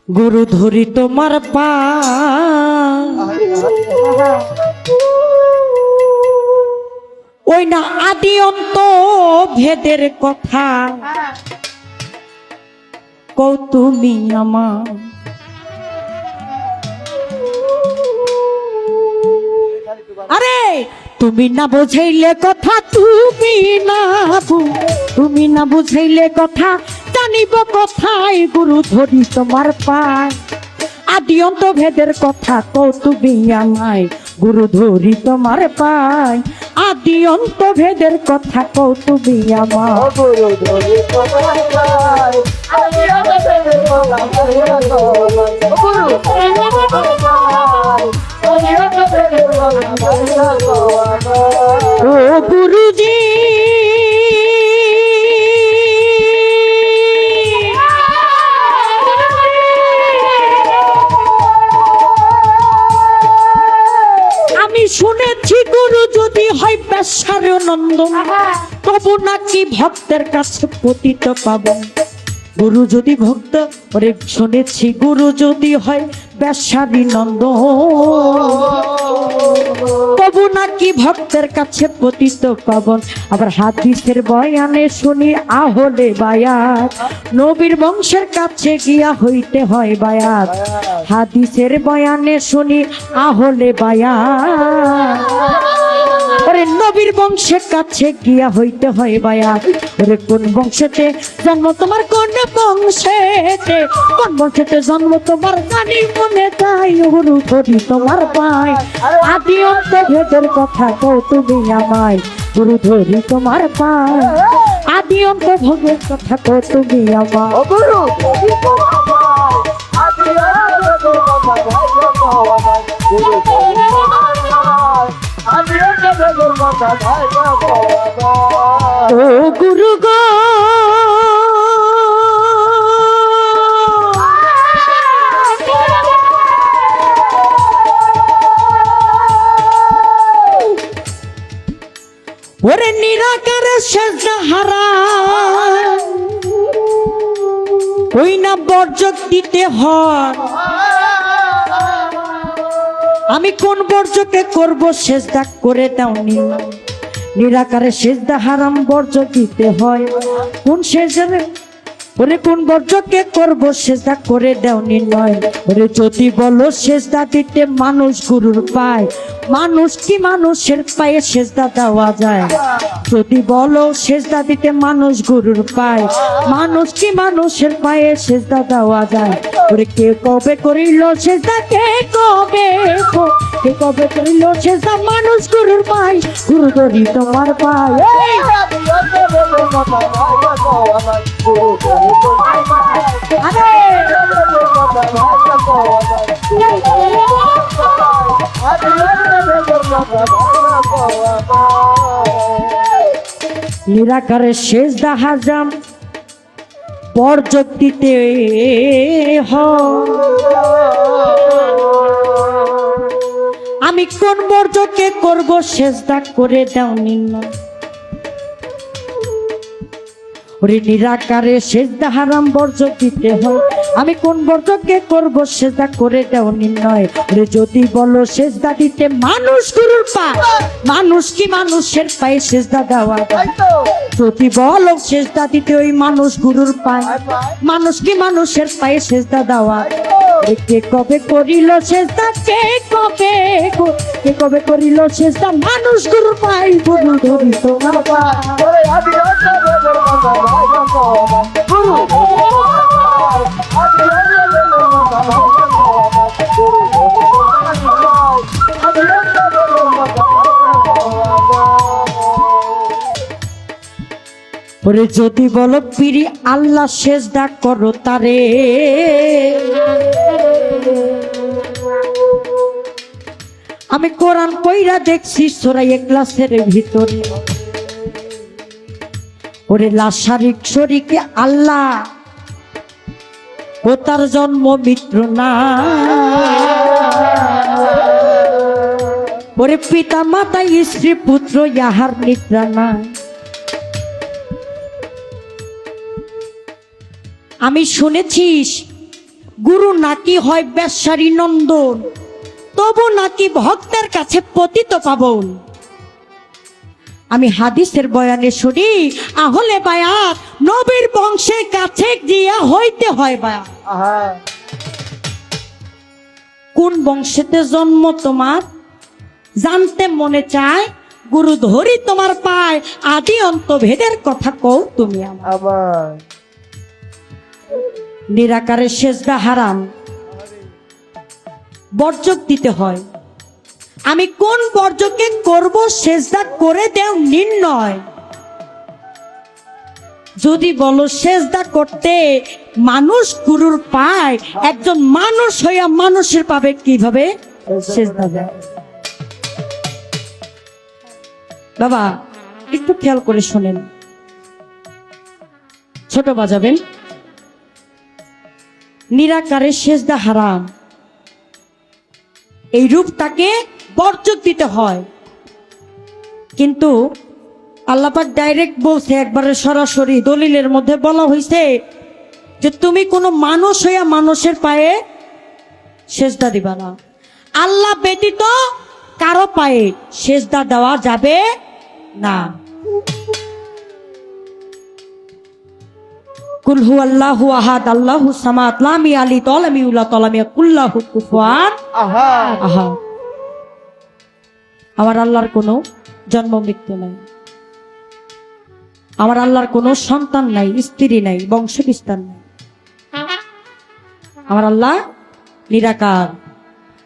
গুরু ধরি তোমার পা ওই না আদি অন্ত ভেদের কথা কও তুমি আমার আরে তুমি না বুঝাইলে কথা তুমি না বুঝাইলে কথা জানিব কোথায় গুরু ধরি তোমার পায় আদি অন্ত ভেদের কথা কও তুমি আমায় গুরু ধরি তোমার পায় আদি অন্ত ভেদের কথা কও তুমি আমার গুরু ধরি তোমার পায় আদি অন্ত ভেদের কথা গুরু ধরি তোমার পায় আদি অন্ত ভেদের কথা ও গুরুজি আমি শুনেছি গুরু যদি হয় বেশ্যার নন্দ তবু নাকি ভক্তের কাছে পতিত পাবো গুরু যদি ভক্ত ওরে শুনেছি গুরু যদি হয় বেশ্যারি নন্দ তবু নাকি ভক্তের কাছে পতিত পাবন আবার হাদিসের বয়ানে শুনি আহলে বায়াত নবীর বংশের কাছে গিয়া হইতে হয় বায়াত হাদিসের বয়ানে শুনি আহলে বায়াত ওরে নবীর বংশের কাছে গিয়া হইতে হয় বায়াত ওরে কোন বংশেতে জন্ম তোমার কোন বংশেতে জন্ম তোমার জানি মনে তাই গুরু ধরি তোমার পায় আদি অন্ত ভেদের কথা কও তুমি আমায় গুরু ধরি তোমার পায় আদি অন্ত ভেদের কথা কও তুমি আমায় গুরু ধরি তোমার পায় আদি অন্ত ভেদের কথা গুরু ধরি তোমার পায় আদি অন্ত ভেদের কথা ও গুরু গো ওরে নিরাকারে সেজদা হারা ওই না বর্জক দিতে হয় আমি কোন বর্জকে করব সেজদা করে দাও নিরাকারে সেজদা হারাম বর্জ দিতে হয় কোন সেজদারে ওরে কোন বর্জকে করব সেজদা করে দাও নির্ণয় ওরে যদি বলো সেজদা দিতে মানুষ গুরুর পায় মানুষ কি মানুষের পায়ে সেজদা দেওয়া যায় যদি বলো সেজদা দিতে মানুষ গুরুর পায় মানুষ কি মানুষের পায়ে সেজদা দেওয়া যায় ওরে কে কবে করিল সেজদা কে কবে করিল সেজদা মানুষ গুরুর পায় গুরু ধরি তোমার পায় আদি অন্ত ভেদের কথা গুরু ধরি তোমার পায় আরে নিরাকারে সেজদা হাজাম বর্জক দিতে আমি কোন বর্জকে করব সেজদা করে দাও নির্ণয় ওরে নিরাকারে সেজদা হারাম বর্জ দিতে হয় আমি কোন বর্জকে করব সেজদা করে দাও নির্ণয় ওরে যদি বলো সেজদা দিতে মানুষ গুরুর পায় মানুষ কি মানুষের পায়ে সেজদা দেওয়া যায় যদি বলো সেজদা দিতে ওই মানুষ গুরুর পায় মানুষ কি মানুষের পায়ে সেজদা দেওয়া কে কবে করিল সেজদা কে কবে করিল সেজদা মানুষ গুরুর পায় গুরু ধরি তোমার পায় আদি অন্ত ভেদের কথা গুরু আদি অন্ত ভেদের কথা গুরু আদি অন্ত ভেদের কথা ওরে যদি বলো পিরি আল্লাহ সেজদা করো তারে আমি কোরআন পইরা দেখছি সূরা ইখলাসের ভিতরে ওরে লাশারিক শরীকে আল্লাহ ও তার জন্ম মিত্র না ওরে পিতা মাতা স্ত্রী পুত্র ইহার নিদ্রা না আমি শুনেছিস গুরু নাকি হয় বেশ্যারী নন্দন, তবু নাকি ভক্তের কাছে পতিত পাবন। আমি হাদিসের বয়ানে শুনি আহলে বায়াত নবীর বংশের কাছে গিয়া হইতে হয় বায়াত। আহা কোন বংশেতে জন্ম তোমার জানতে মনে চায়, গুরু ধরি তোমার পায়, আদি অন্ত ভেদের কথা কও তুমি আমার। আবার নিরাকারে সেজদা হারাম, বর্জক দিতে হয়। আমি কোন বর্জকে করব সেজদা করে দেও নির্ণয়। যদি বলো সেজদা করতে মানুষ গুরুর পায়, একজন মানুষ হইয়া মানুষের পাবে কিভাবে সেজদা দেয়? বাবা একটু খেয়াল করে শোনেন, ছোট বাজাবেন। নিরাকারে সেজদা হারাম, এই রূপটাকে বর্জক দিতে হয়। কিন্তু আল্লাহ পাক ডাইরেক্ট বলছে, একবারে সরাসরি দলিলের মধ্যে বলা হয়েছে যে তুমি কোনো মানুষ হইয়া মানুষের পায়ে সেজদা দিবা না। আল্লাহ ব্যতীত কারো পায়ে সেজদা দেওয়া যাবে না। কুল হু আল্লাহু আহাদ আল্লাহু সামাদ লাম ইয়ালিদ ওয়া লাম ইউলাদ ওয়া লাম ইয়াকুল লাহু কুফুয়ান আহাদ। আহাদ। আমার আল্লাহর কোনো জন্ম মৃত্যু নাই, আমার আল্লাহর কোনো সন্তান নাই, স্ত্রী নাই, বংশ বিস্তার নাই। আমার আল্লাহ নিরাকার।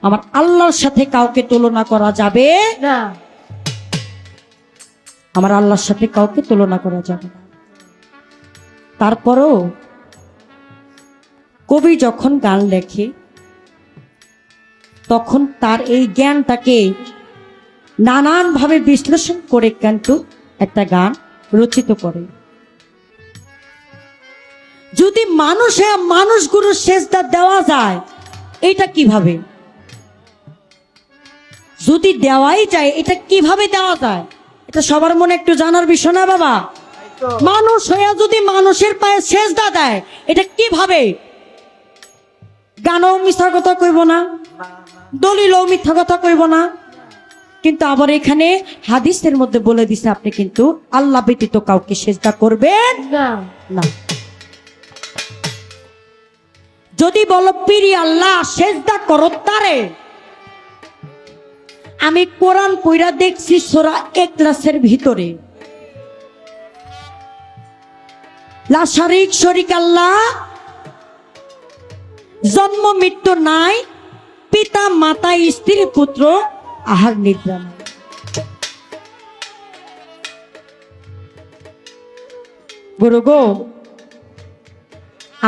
আমার আল্লাহর সাথে কাউকে তুলনা করা যাবে না আমার আল্লাহর সাথে কাউকে তুলনা করা যাবে না। তারপরও কবি যখন গান লেখে তখন তার এই জ্ঞানটাকে নানানভাবে বিশ্লেষণ করে কিন্তু একটা গান রচিত করে। যদি মানুষে মানুষ গুরুর সেজদা দেওয়া যায়, এটা কিভাবে? যদি দেওয়াই যায়, এটা কিভাবে দেওয়া যায়? এটা সবার মনে একটু জানার বিষয় না বাবা? মানুষ হইয়া যদি মানুষের পায়ে সেজদা দেয়, এটা কিভাবে? গানও মিথ্যা কথা কইব না, দলিলও মিথ্যা কথা কইব না। কিন্তু আবার এখানে হাদিসের মধ্যে বলে দিছে আপনি কিন্তু আল্লাহ ব্যতীত কাউকে সেজদা করবেন না না। যদি বলো পিরি আল্লাহ সেজদা করো তারে, আমি কোরআন পড়া দেখছি সূরা ইখলাসের ভিতরে, লা শারিক শরিক আল্লাহ, জন্ম মৃত্যু নাই, পিতা মাতা স্ত্রী পুত্র আহার নিদ্রা নাই। গুরু গো,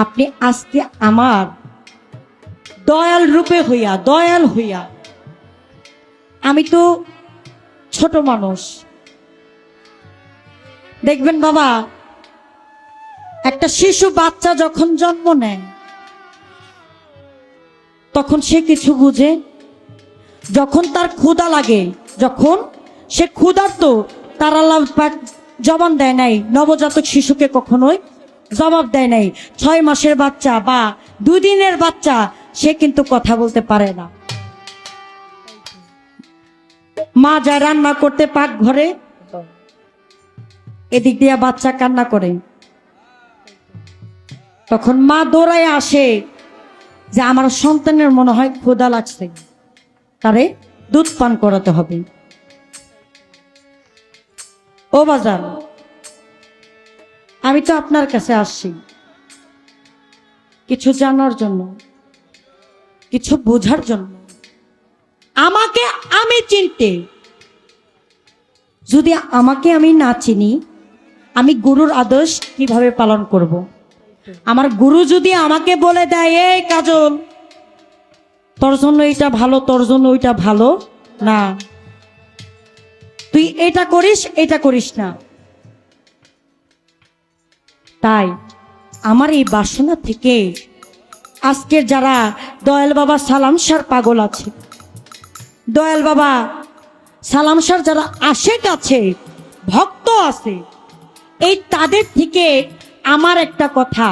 আপনি আজকে আমার দয়াল রূপে হইয়া, দয়াল হইয়া, আমি তো ছোট মানুষ, দেখবেন বাবা একটা শিশু বাচ্চা যখন জন্ম নেয় তখন সে কিছু বুঝে? যখন তার ক্ষুধা লাগে, যখন সে ক্ষুধার্ত, তার আল্লাহ পাক জবান দেয় নাই নবজাতক শিশুকে, কখনোই জবাব দেয় নাই। 6 মাসের বাচ্চা বা 2 দিনের বাচ্চা সে কিন্তু কথা বলতে পারে না। মা যায় রান্না করতে পাক ঘরে, এদিক দিয়া বাচ্চা কান্না করে, তখন মা দৌড়ায় আসে যে আমার সন্তানের মনে হয় ক্ষুধা লাগছে, তারে দুধ পান করাতে হবে। ও বাজার, আমি তো আপনার কাছে আসছি কিছু জানার জন্য, কিছু বোঝার জন্য, আমাকে আমি চিনতে। যদি আমাকে আমি না চিনি, আমি গুরুর আদেশ কিভাবে পালন করব? আমার গুরু যদি আমাকে বলে দেয়, এই কাজল তোর জন্য এটা ভালো, তোর জন্য ওইটা ভালো না, তুই এটা করিস, এটা করিস না। তাই আমার এই বাসনা থেকে আজকের যারা দয়াল বাবা সালামশার পাগল আছে, দয়াল বাবা সালামশার যারা আশেক আছে, ভক্ত আছে, এই তাদের থেকে আমার একটা কথা,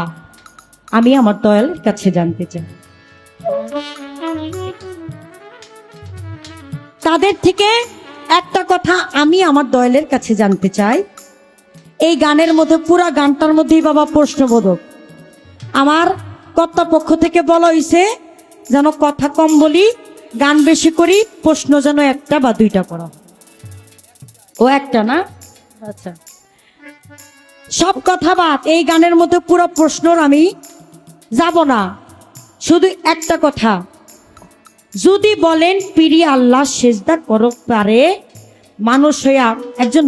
আমি আমার দয়ালের কাছে জানতে চাই। তাদের থেকে একটা কথা আমি আমার দয়ালের কাছে জানতে চাই। এই গানের মধ্যে পুরা গানটার মধ্যেই বাবা প্রশ্নবোধক। আমার কর্তাপক্ষ থেকে বলা হয়েছে যেন কথা কম বলি, গান বেশি করি, প্রশ্ন যেন একটা বা দুইটা করা। ও একটা না, আচ্ছা সব কথা বাদ, এই গানের মধ্যে পুরো প্রশ্নর আমি যাব না, শুধু একটা কথা। যদি বলেন পিরি আল্লাহ সেজদা করো পারে, মানুষ হইয়া একজন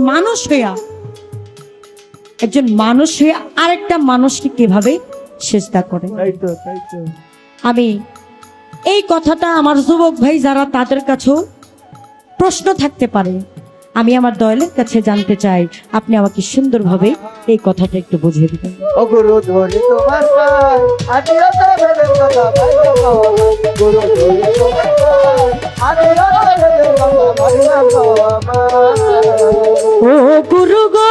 মানুষ হইয়া আরেকটা মানুষকে কিভাবে সেজদা করে? আমি এই কথাটা আমার যুবক ভাই যারা তাদের কাছেও প্রশ্ন থাকতে পারে, আমি আমার দয়ালের কাছে জানতে চাই। আপনি আমাকে সুন্দরভাবে এই কথাটা একটু বুঝিয়ে দিবেন। ও গুরু ধরি তোমার পায়, আদিও দেবের কথা ভাইয়া বাবা নাই। গুরু ধরি তোমার পায়, আদিও দেবের কথা ভাইয়া বাবা নাই। ও গুরু গো,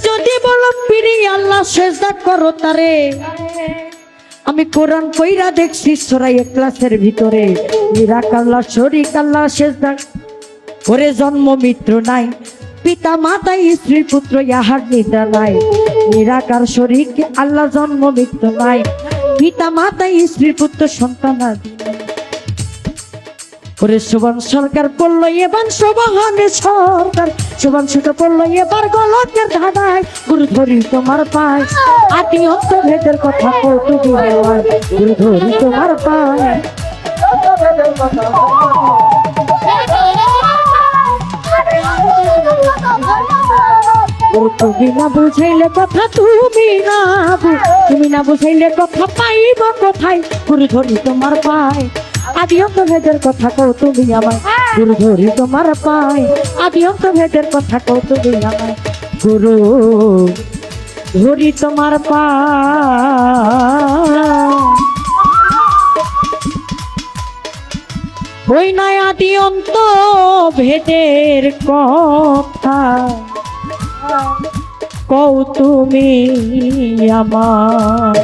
যদি বলো পিরি আল্লাহ সেজদা করো তারে, আমি কোরআন কইরা দেখছি সূরা ইখলাসের ভিতরে, নিরাক আল্লাহ শরীক আল্লাহ সেজদা করে, জন্ম মৃত্যু নাই, পিতা মাতা স্ত্রী পুত্র ইহার নিদ্রা নাই। নিরাকার শরীক আল্লাহ, জন্ম মৃত্যু নাই, পিতা মাতা স্ত্রী পুত্র সন্তান আদি। ওরে শোভন সরকার পড়লো এবার শোভানে সরকার, শোভন সরকার পড়লো এবার গলকের ধাঁধায়। গুরু ধরি তোমার পায়, আদি অন্ত ভেদের কথা কৌতুক, গুরু ধরি তোমার পায়। তুমি না বুঝাইলে কথা, তুমি না বুঝাইলে কথা পাইব কোথায়? গুরু ধরি তোমার পায়, আদি অন্ত ভেদের কথা কও তুমি আমায়। গুরু ধরি তোমার পায়, আদি অন্ত ভেদের কথা কও তুমি আমায়। গুরু ধরি তোমার পায়, ওই নয় আদি অন্ত ভেদের কথা কও তুমি আমায়।